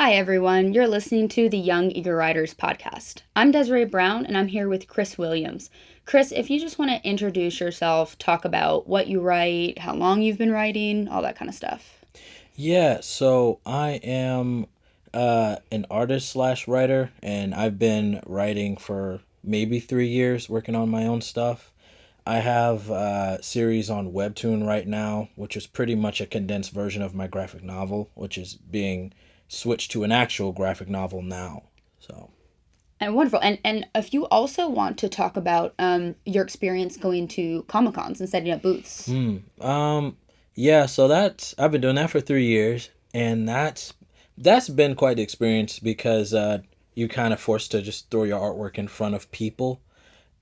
Hi, everyone. You're listening to the Young Eager Writers podcast. I'm Desiree Brown, and I'm here with Chris Williams. Chris, if you just want to introduce yourself, talk about what you write, how long you've been writing, all that kind of stuff. Yeah, so I am an artist slash writer, and I've been writing for maybe 3 years, working on my own stuff. I have a series on Webtoon right now, which is pretty much a condensed version of my graphic novel, which is being switched to an actual graphic novel now. So, And wonderful. And if you also want to talk about your experience going to Comic Cons and setting up booths. hmm. Yeah, so that's I've been doing that for 3 years, and that's been quite the experience because you kind of forced to just throw your artwork in front of people,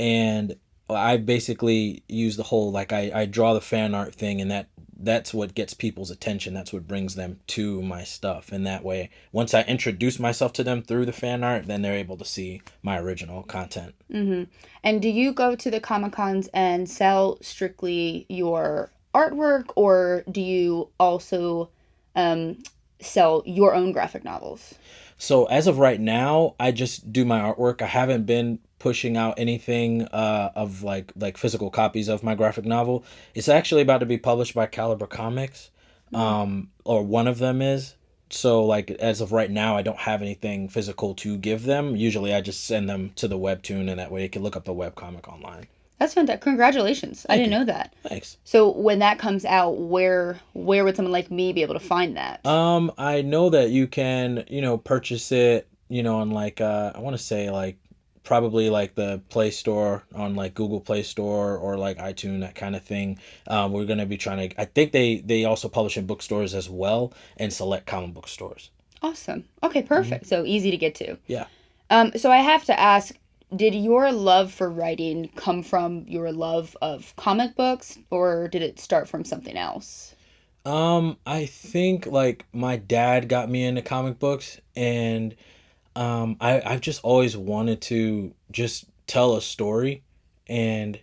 and I basically use the whole like I draw the fan art thing, and that's what gets people's attention. That's what brings them to my stuff, and that way, once I introduce myself to them through the fan art, then they're able to see my original content. Mm-hmm. And do you go to the Comic Cons and sell strictly your artwork, or do you also um, sell your own graphic novels? So as of right now, I just do my artwork. I haven't been pushing out anything of like physical copies of my graphic novel. It's actually about to be published by Caliber Comics, or one of them is. So like as of right now, I don't have anything physical to give them. Usually, I just send them to the webtoon, and that way they can look up the webcomic online. That's fantastic. Congratulations. I Thank didn't you. know that. Thanks. So when that comes out, where would someone like me be able to find that? I know that you can, purchase it, on like I want to say like probably like the Play Store on like Google Play Store or like iTunes, that kind of thing. We're gonna be trying to. I think they also publish in bookstores as well and select comic book stores. Awesome. Okay, Hmm. perfect. So easy to get to. Yeah. So I have to ask, did your love for writing come from your love of comic books, or did it start from something else? I think like my dad got me into comic books, and I've just always wanted to just tell a story, and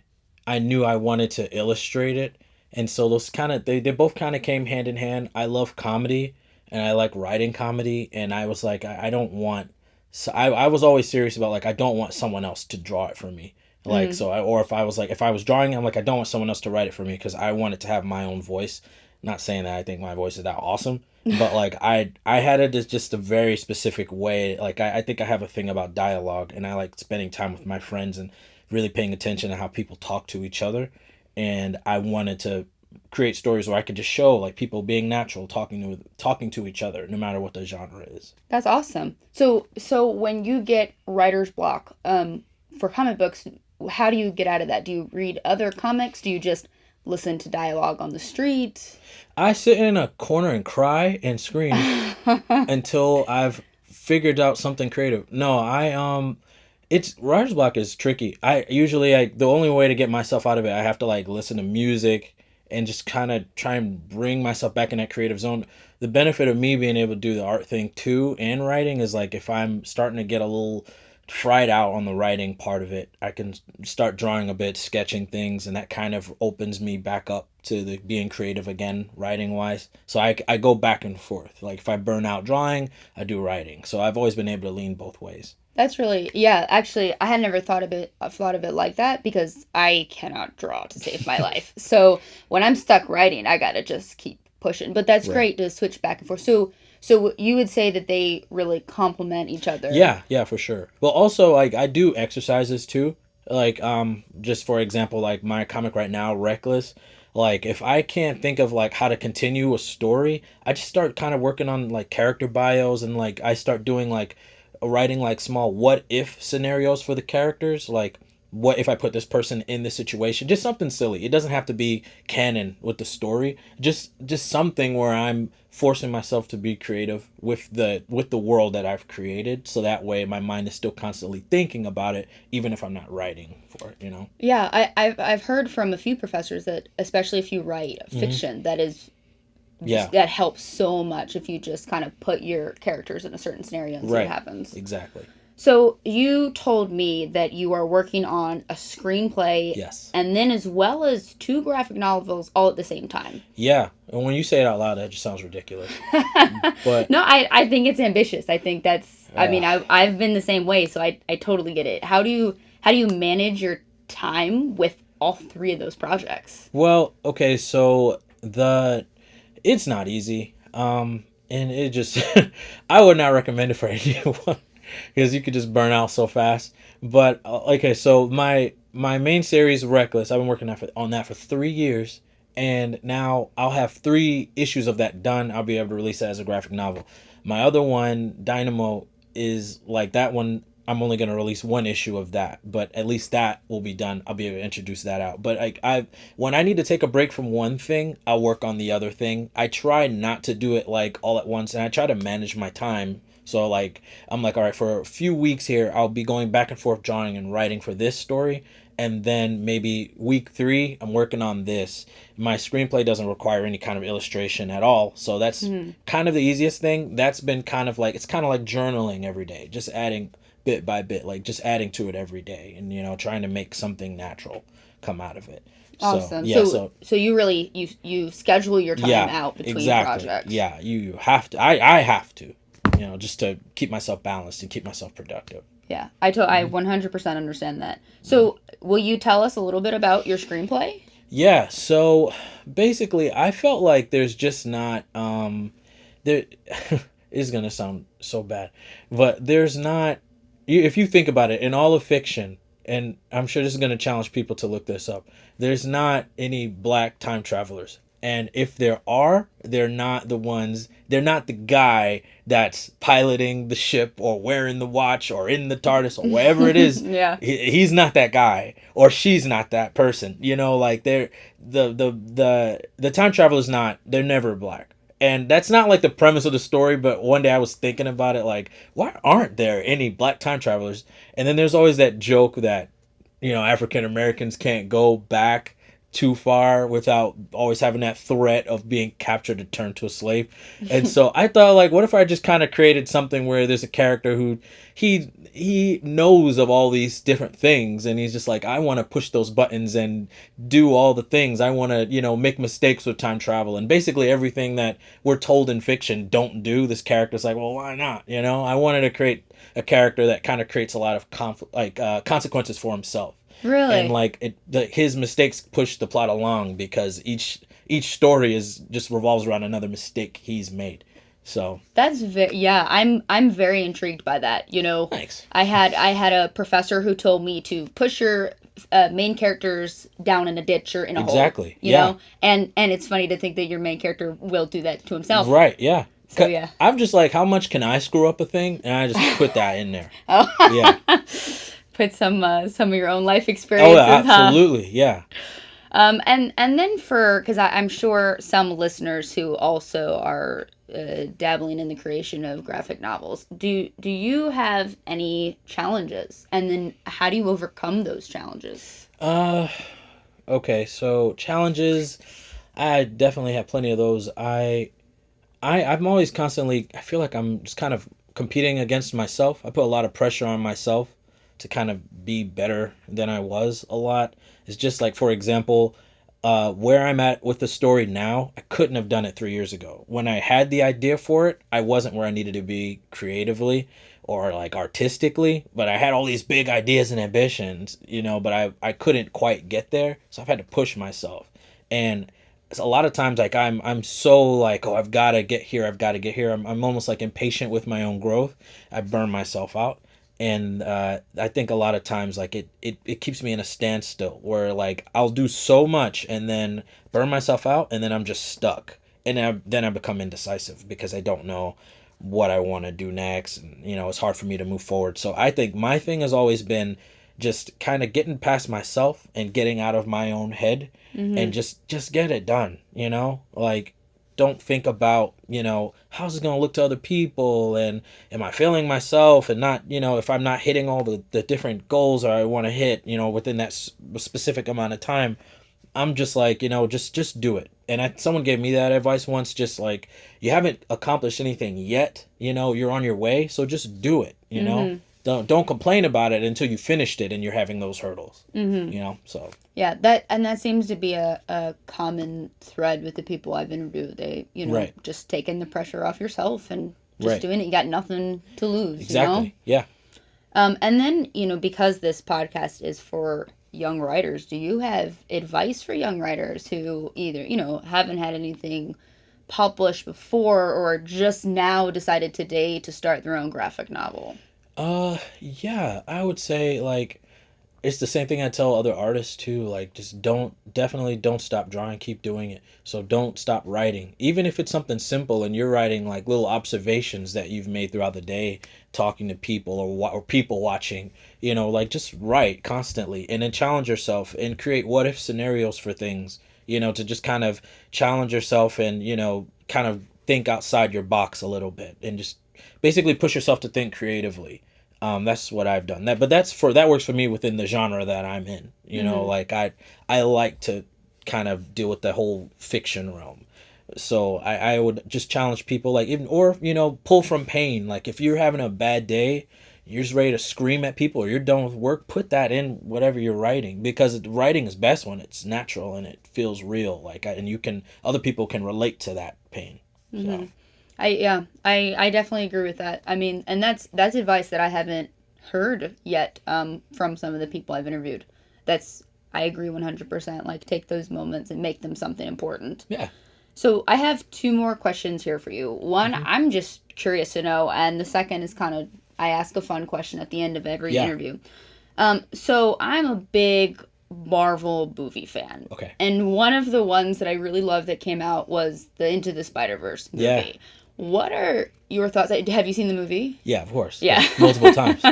I knew I wanted to illustrate it. And so those kind of they both kind of came hand in hand. I love comedy and I like writing comedy, and I was like I don't want, so I was always serious about like I don't want someone else to draw it for me. Like Mm. so I, or if I was drawing, I'm like I don't want someone else to write it for me because I wanted to have my own voice. Not saying that I think my voice is that awesome, but like I had it as just a very specific way. Like I think I have a thing about dialogue, and I like spending time with my friends and really paying attention to how people talk to each other. And I wanted to create stories where I could just show like people being natural, talking to each other, no matter what the genre is. That's awesome. So when you get writer's block, for comic books, how do you get out of that? Do you read other comics? Do you just listen to dialogue on the street? I sit in a corner and cry and scream until I've figured out something creative. No, it's writer's block is tricky. I usually the only way to get myself out of it, I have to like listen to music and just kind of try and bring myself back in that creative zone. The benefit of me being able to do the art thing too and writing is like if I'm starting to get a little fried out on the writing part of it, I can start drawing a bit, sketching things, and that kind of opens me back up to the being creative again, writing wise. So I go back and forth. Like if I burn out drawing, I do writing. So I've always been able to lean both ways. That's really, yeah, actually I had never thought of it like that because I cannot draw to save my life. So when I'm stuck writing, I gotta just keep pushing. But that's Right. great to switch back and forth. So you would say that they really complement each other. Yeah, yeah, for sure. Well, also like I do exercises too. Like just for example, like my comic right now, Reckless. Like if I can't think of like how to continue a story, I just start kind of working on like character bios, and like I start doing like writing like small what if scenarios for the characters, like what if I put this person in this situation? Just something silly. It doesn't have to be canon with the story. Just something where I'm forcing myself to be creative with the world that I've created, so that way my mind is still constantly thinking about it even if I'm not writing for it. Yeah, I've heard from a few professors that especially if you write Hmm. fiction, that is Yeah. just that helps so much if you just kind of put your characters in a certain scenario and see what Right. happens. Exactly. So you told me that you are working on a screenplay Yes. and then as well as two graphic novels all at the same time. Yeah. And when you say it out loud, that just sounds ridiculous. But No, I think it's ambitious. I think that's I uh, mean, I've been the same way, so I totally get it. How do you manage your time with all three of those projects? well, okay, so the it's not easy. And it just I would not recommend it for anyone because you could just burn out so fast. But okay, so my main series, Reckless, I've been working on that for 3 years, and now I'll have 3 issues of that done. I'll be able to release that as a graphic novel. My other one, Dynamo, is like that one. I'm only gonna release 1 issue of that, but at least that will be done. I'll be able to introduce that out. But like I when I need to take a break from one thing, I'll work on the other thing. I try not to do it like all at once, and I try to manage my time. So like I'm like, all right, for a few weeks here, I'll be going back and forth drawing and writing for this story, and then maybe week 3, I'm working on this. My screenplay doesn't require any kind of illustration at all, so that's kind of the easiest thing. That's been kind of like it's kind of like journaling every day, just adding bit by bit, like just adding to it every day, and trying to make something natural come out of it. So Awesome. yeah, So you really you schedule your time yeah, out between exactly. projects. Yeah, you have to. I have to, just to keep myself balanced and keep myself productive. Yeah. I 100% understand that. So, will you tell us a little bit about your screenplay? Yeah, so basically, I felt like there's just not there. It's gonna sound so bad, but there's not. If you think about it, in all of fiction, and I'm sure this is gonna challenge people to look this up. There's not any black time travelers, and if there are, they're not the ones. They're not the guy that's piloting the ship or wearing the watch or in the TARDIS or wherever it is. Yeah. He's not that guy, or she's not that person. Like they're the time traveler's not. They're never black. And that's not like the premise of the story, but one day I was thinking about it, like, why aren't there any black time travelers? And then there's always that joke that, African Americans can't go back too far without always having that threat of being captured and turned to a slave. And so I thought, like, what if I just kind of created something where there's a character who he knows of all these different things, and he's just like, I want to push those buttons and do all the things. I want to, make mistakes with time travel, and basically everything that we're told in fiction don't do. This character's like, well, why not? I wanted to create a character that kind of creates a lot of consequences for himself. And Really? like his mistakes push the plot along because each story is just revolves around another mistake he's made. So That's very yeah, I'm very intrigued by that. thanks. I had a professor who told me to push your main characters down in a ditch or in a hole. Exactly. Yeah. And it's funny to think that your main character will do that to himself. Right. Yeah. So yeah. I'm just like, how much can I screw up a thing, and I just put that in there. Oh. Yeah. Put some of your own life Oh, experiences, yeah, huh? absolutely. Yeah. And then because I'm sure some listeners who also are dabbling in the creation of graphic novels, do you have any challenges? And then how do you overcome those challenges? Uh. Okay. So challenges, I definitely have plenty of those. I'm always constantly. I feel like I'm just kind of competing against myself. I put a lot of pressure on myself to kind of be better than I was a lot. It's just like, for example, where I'm at with the story now, I couldn't have done it 3 years ago. When I had the idea for it, I wasn't where I needed to be creatively or like artistically, but I had all these big ideas and ambitions, but I couldn't quite get there. So I've had to push myself. And a lot of times, like I'm so like, oh, I've got to get here, I've got to get here. I'm almost like impatient with my own growth. I burn myself out. And I think a lot of times, like it keeps me in a standstill where like I'll do so much and then burn myself out, and then I'm just stuck, and then I become indecisive because I don't know what I want to do next, and it's hard for me to move forward. So I think my thing has always been just kind of getting past myself and getting out of my own head, and Mm-hmm. just get it done, like don't think about, how's it going to look to other people, and am I failing myself, and not, if I'm not hitting all the different goals or I want to hit, within that specific amount of time. I'm just like, just do it. And someone gave me that advice once, just like, you haven't accomplished anything yet, you're on your way, so just do it. Mm-hmm. don't complain about it until you finished it and you're having those hurdles. You know, so Yeah, that seems to be a common thread with the people I've interviewed. They, right, just taking the pressure off yourself and just right, doing it. You got nothing to lose, exactly, yeah. And then, because this podcast is for young writers, do you have advice for young writers who either, haven't had anything published before or just now decided today to start their own graphic novel? Yeah, I would say like it's the same thing I tell other artists too. Like, just definitely don't stop drawing, keep doing it. So don't stop writing. Even if it's something simple and you're writing like little observations that you've made throughout the day, talking to people or people watching, like just write constantly and then challenge yourself and create what if scenarios for things, to just kind of challenge yourself and, kind of think outside your box a little bit and just basically push yourself to think creatively. That's what I've done. That works for me within the genre that I'm in. Like I like to kind of deal with the whole fiction realm. So I would just challenge people like even or pull from pain. Like if you're having a bad day, you're just ready to scream at people or you're done with work, put that in whatever you're writing because writing is best when it's natural and it feels real. And other people can relate to that pain. So. I definitely agree with that. I mean, and that's advice that I haven't heard yet from some of the people I've interviewed. I agree 100%. Like, take those moments and make them something important. Yeah. So I have two more questions here for you. One, I'm just curious to know, and the second is kind of I ask a fun question at the end of every interview. So I'm a big Marvel movie fan. Okay. And one of the ones that I really loved that came out was the Into the Spider-Verse movie. Yeah. What are your thoughts? Have you seen the movie? Yeah, of course. Yeah. Multiple times.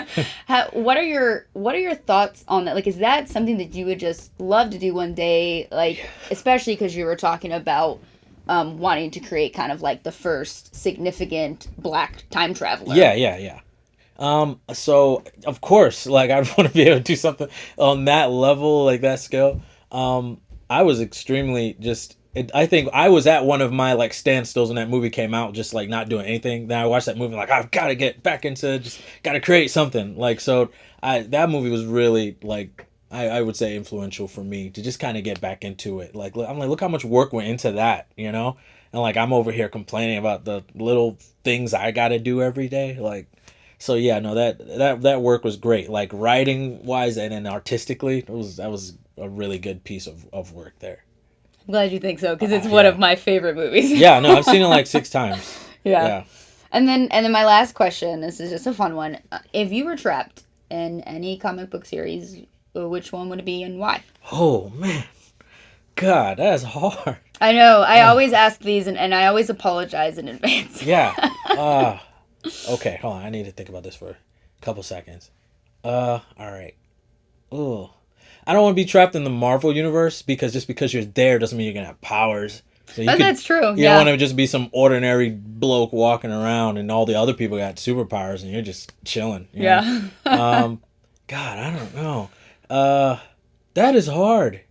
What are your thoughts on that? Like, is that something that you would just love to do one day? Like, especially because you were talking about wanting to create kind of like the first significant Black time traveler. Yeah. So of course, like I'd want to be able to do something on that level, like that scale. I was extremely I think I was at one of my like standstills when that movie came out, just like not doing anything. Then I watched that movie, like I've got to get back into, just got to create something. Like so, that movie was really like I would say influential for me to just kind of get back into it. Like I'm like, look how much work went into that, and like I'm over here complaining about the little things I got to do every day, like. So yeah, no, that work was great. Like writing wise and then artistically, that was a really good piece of work there. I'm glad you think so because it's one of my favorite movies. Yeah, no, I've seen it like 6 times. Yeah. And then my last question. This is just a fun one. If you were trapped in any comic book series, which one would it be and why? Oh man, God, that's hard. I know. I always ask these and I always apologize in advance. Yeah. Okay, hold on. I need to think about this for a couple seconds. All right. Ooh. I don't want to be trapped in the Marvel universe because just because you're there doesn't mean you're going to have powers. So that's true. You don't want to just be some ordinary bloke walking around and all the other people got superpowers and you're just chilling. Yeah. God, I don't know. That is hard.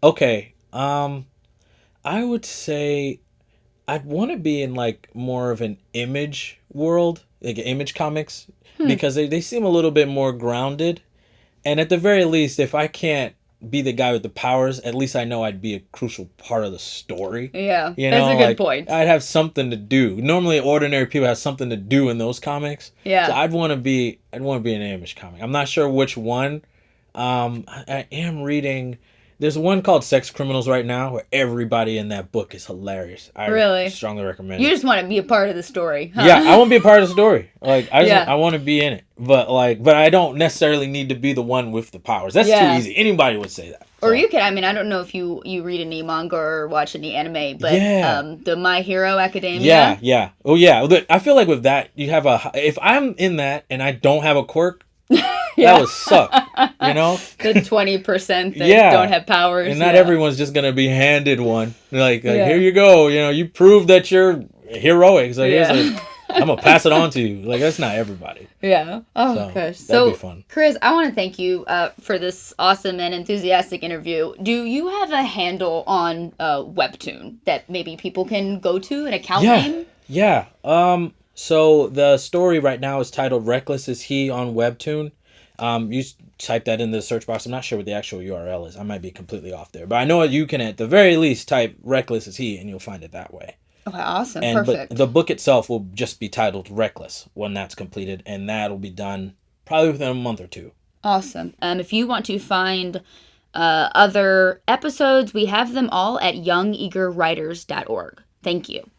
Okay. I would say I'd want to be in like more of an Image world, like Image comics, because they seem a little bit more grounded. And at the very least, if I can't be the guy with the powers, at least I know I'd be a crucial part of the story. Yeah, that's a good point. I'd have something to do. Normally, ordinary people have something to do in those comics. Yeah. So I'd want to be in an Image comic. I'm not sure which one. I am reading. There's one called Sex Criminals right now where everybody in that book is hilarious. I really strongly recommend it. You it. just want to be a part of the story, huh? Yeah, I want to be a part of the story. Like I want to be in it. But I don't necessarily need to be the one with the powers. That's too easy. Anybody would say that. Or you could, I mean, I don't know if you read any manga or watch any anime, but the My Hero Academia. Yeah. Oh yeah. I feel like with that you have if I'm in that and I don't have a quirk, that would suck, The 20% that don't have powers. And not everyone's just going to be handed one. Like here you go, you prove that you're heroic. So I'm going to pass it on to you. Like, that's not everybody. Yeah. Oh, gosh. That'd be fun. Chris, I want to thank you for this awesome and enthusiastic interview. Do you have a handle on Webtoon that maybe people can go to, an account name? Yeah. So the story right now is titled "Reckless Is He" on Webtoon. Type that in the search box. I'm not sure what the actual URL is. I might be completely off there, but I know you can at the very least type "Reckless Is He" and you'll find it that way. Okay, awesome. And but Perfect. the book itself will just be titled "Reckless" when that's completed, and that'll be done probably within a month or two. Awesome. If you want to find other episodes, we have them all at youngeagerwriters.org. Thank you.